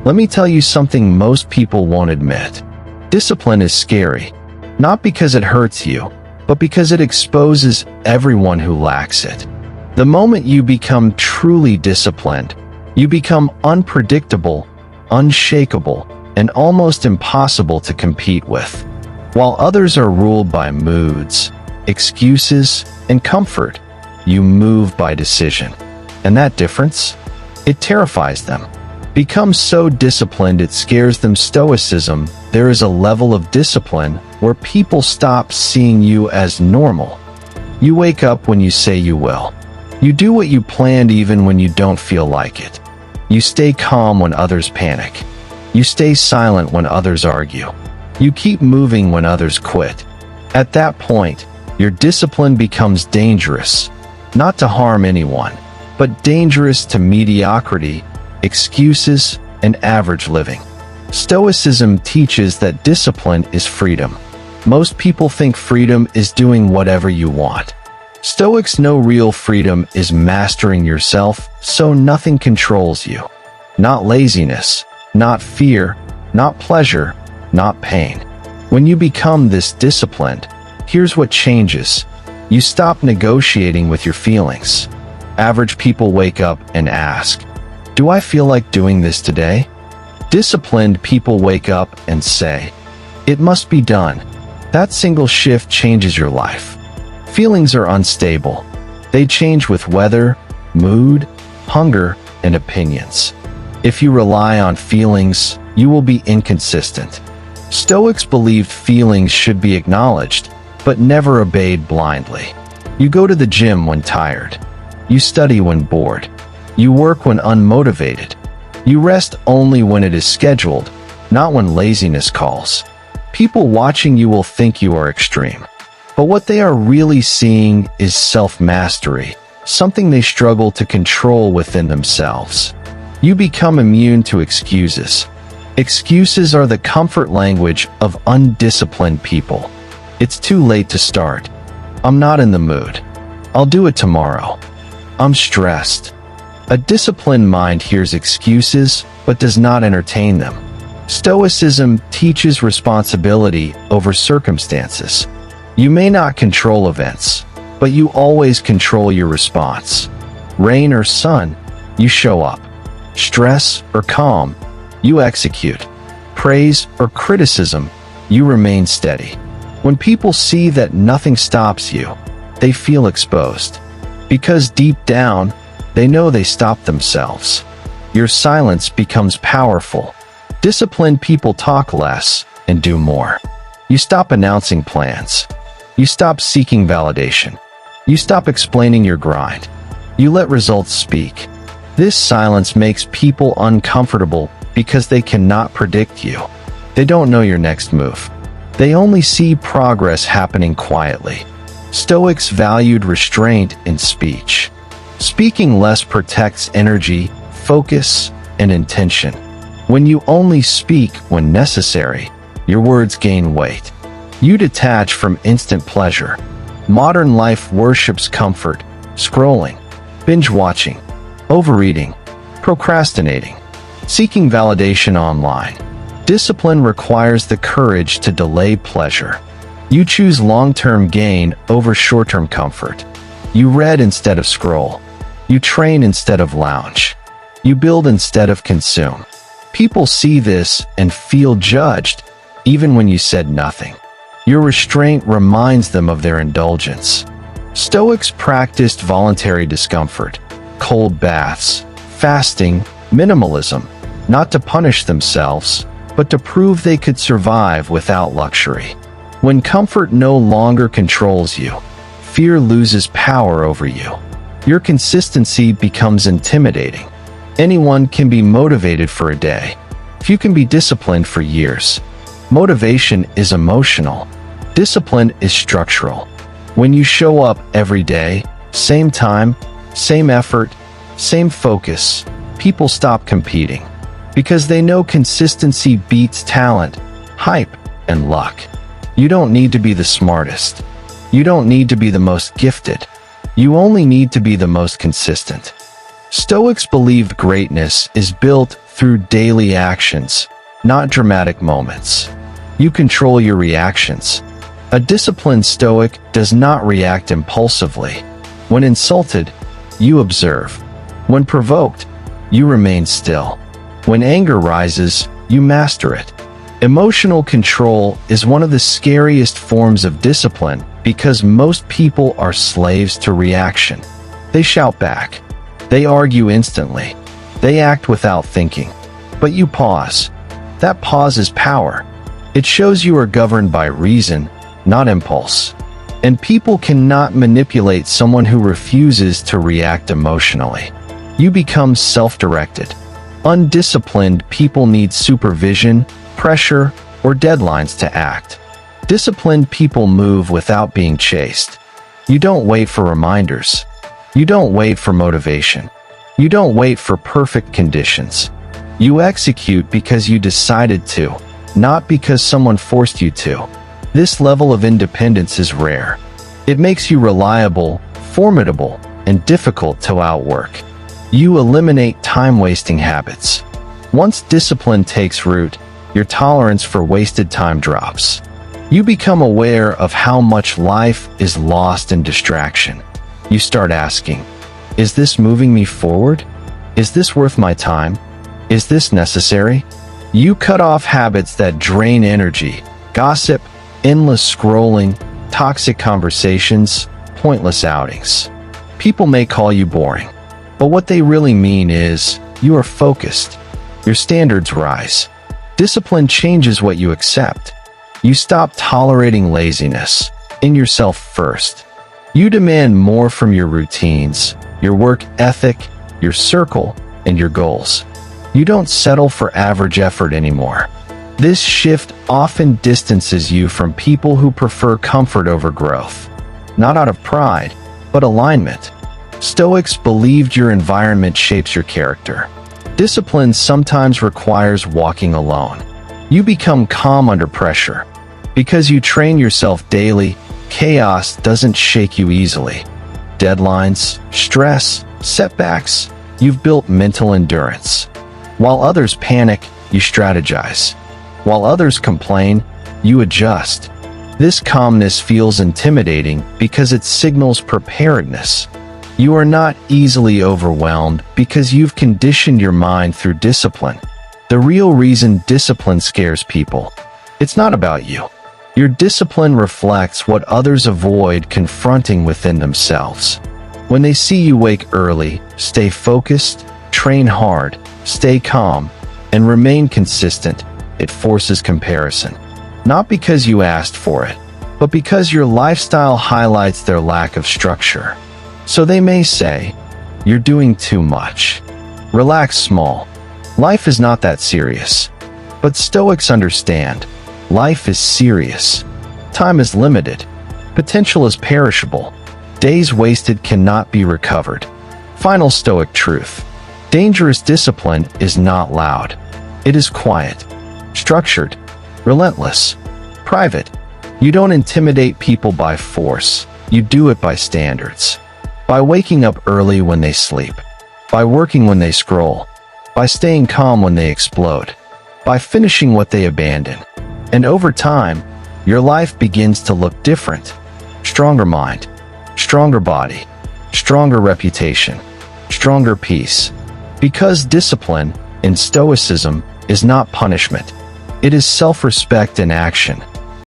Let me tell you something most people won't admit. Discipline is scary, not because it hurts you, but because it exposes everyone who lacks it. The moment you become truly disciplined, you become unpredictable, unshakable, and almost impossible to compete with. While others are ruled by moods, excuses, and comfort, you move by decision. And that difference? It terrifies them. Become so disciplined it scares them. Stoicism, there is a level of discipline where people stop seeing you as normal. You wake up when you say you will. You do what you planned even when you don't feel like it. You stay calm when others panic. You stay silent when others argue. You keep moving when others quit. At that point, your discipline becomes dangerous, not to harm anyone, but dangerous to mediocrity, excuses, and average living. Stoicism teaches that discipline is freedom. Most people think freedom is doing whatever you want. Stoics know real freedom is mastering yourself so nothing controls you. Not laziness, not fear, not pleasure, not pain. When you become this disciplined, here's what changes. You stop negotiating with your feelings. Average people wake up and ask, "Do I feel like doing this today?" Disciplined people wake up and say, "It must be done." That single shift changes your life. Feelings are unstable. They change with weather, mood, hunger, and opinions. If you rely on feelings, you will be inconsistent. Stoics believed feelings should be acknowledged, but never obeyed blindly. You go to the gym when tired. You study when bored. You work when unmotivated. You rest only when it is scheduled, not when laziness calls. People watching you will think you are extreme. But what they are really seeing is self-mastery, something they struggle to control within themselves. You become immune to excuses. Excuses are the comfort language of undisciplined people. It's too late to start. I'm not in the mood. I'll do it tomorrow. I'm stressed. A disciplined mind hears excuses, but does not entertain them. Stoicism teaches responsibility over circumstances. You may not control events, but you always control your response. Rain or sun, you show up. Stress or calm, you execute. Praise or criticism, you remain steady. When people see that nothing stops you, they feel exposed. Because deep down, they know they stopped themselves. Your silence becomes powerful. Disciplined people talk less and do more. You stop announcing plans. You stop seeking validation. You stop explaining your grind. You let results speak. This silence makes people uncomfortable because they cannot predict you. They don't know your next move. They only see progress happening quietly. Stoics valued restraint in speech. Speaking less protects energy, focus, and intention. When you only speak when necessary, your words gain weight. You detach from instant pleasure. Modern life worships comfort, scrolling, binge-watching, overeating, procrastinating, seeking validation online. Discipline requires the courage to delay pleasure. You choose long-term gain over short-term comfort. You read instead of scroll. You train instead of lounge. You build instead of consume. People see this and feel judged, even when you said nothing. Your restraint reminds them of their indulgence. Stoics practiced voluntary discomfort, cold baths, fasting, minimalism, not to punish themselves, but to prove they could survive without luxury. When comfort no longer controls you, fear loses power over you. Your consistency becomes intimidating. Anyone can be motivated for a day. Few can be disciplined for years. Motivation is emotional. Discipline is structural. When you show up every day, same time, same effort, same focus, people stop competing. Because they know consistency beats talent, hype, and luck. You don't need to be the smartest. You don't need to be the most gifted. You only need to be the most consistent. Stoics believe greatness is built through daily actions, not dramatic moments. You control your reactions. A disciplined Stoic does not react impulsively. When insulted, you observe. When provoked, you remain still. When anger rises, you master it. Emotional control is one of the scariest forms of discipline because most people are slaves to reaction. They shout back. They argue instantly. They act without thinking. But you pause. That pause is power. It shows you are governed by reason, not impulse. And people cannot manipulate someone who refuses to react emotionally. You become self-directed. Undisciplined people need supervision, pressure, or deadlines to act. Disciplined people move without being chased. You don't wait for reminders. You don't wait for motivation. You don't wait for perfect conditions. You execute because you decided to, not because someone forced you to. This level of independence is rare. It makes you reliable, formidable, and difficult to outwork. You eliminate time-wasting habits. Once discipline takes root, your tolerance for wasted time drops. You become aware of how much life is lost in distraction. You start asking, is this moving me forward? Is this worth my time? Is this necessary? You cut off habits that drain energy, gossip, endless scrolling, toxic conversations, pointless outings. People may call you boring, but what they really mean is, you are focused. Your standards rise. Discipline changes what you accept. You stop tolerating laziness. In yourself first. You demand more from your routines, your work ethic, your circle, and your goals. You don't settle for average effort anymore. This shift often distances you from people who prefer comfort over growth. Not out of pride, but alignment. Stoics believed your environment shapes your character. Discipline sometimes requires walking alone. You become calm under pressure. Because you train yourself daily, chaos doesn't shake you easily. Deadlines, stress, setbacks, you've built mental endurance. While others panic, you strategize. While others complain, you adjust. This calmness feels intimidating because it signals preparedness. You are not easily overwhelmed because you've conditioned your mind through discipline. The real reason discipline scares people. It's not about you. Your discipline reflects what others avoid confronting within themselves. When they see you wake early, stay focused, train hard, stay calm, and remain consistent, it forces comparison. Not because you asked for it, but because your lifestyle highlights their lack of structure. So they may say, you're doing too much. Relax small. Life is not that serious. But Stoics understand, life is serious. Time is limited. Potential is perishable. Days wasted cannot be recovered. Final Stoic truth. Dangerous discipline is not loud. It is quiet, structured, relentless, private. You don't intimidate people by force. You do it by standards. By waking up early when they sleep. By working when they scroll. By staying calm when they explode. By finishing what they abandon. And over time, your life begins to look different. Stronger mind, stronger body, stronger reputation, stronger peace. Because discipline, in Stoicism, is not punishment. It is self-respect in action.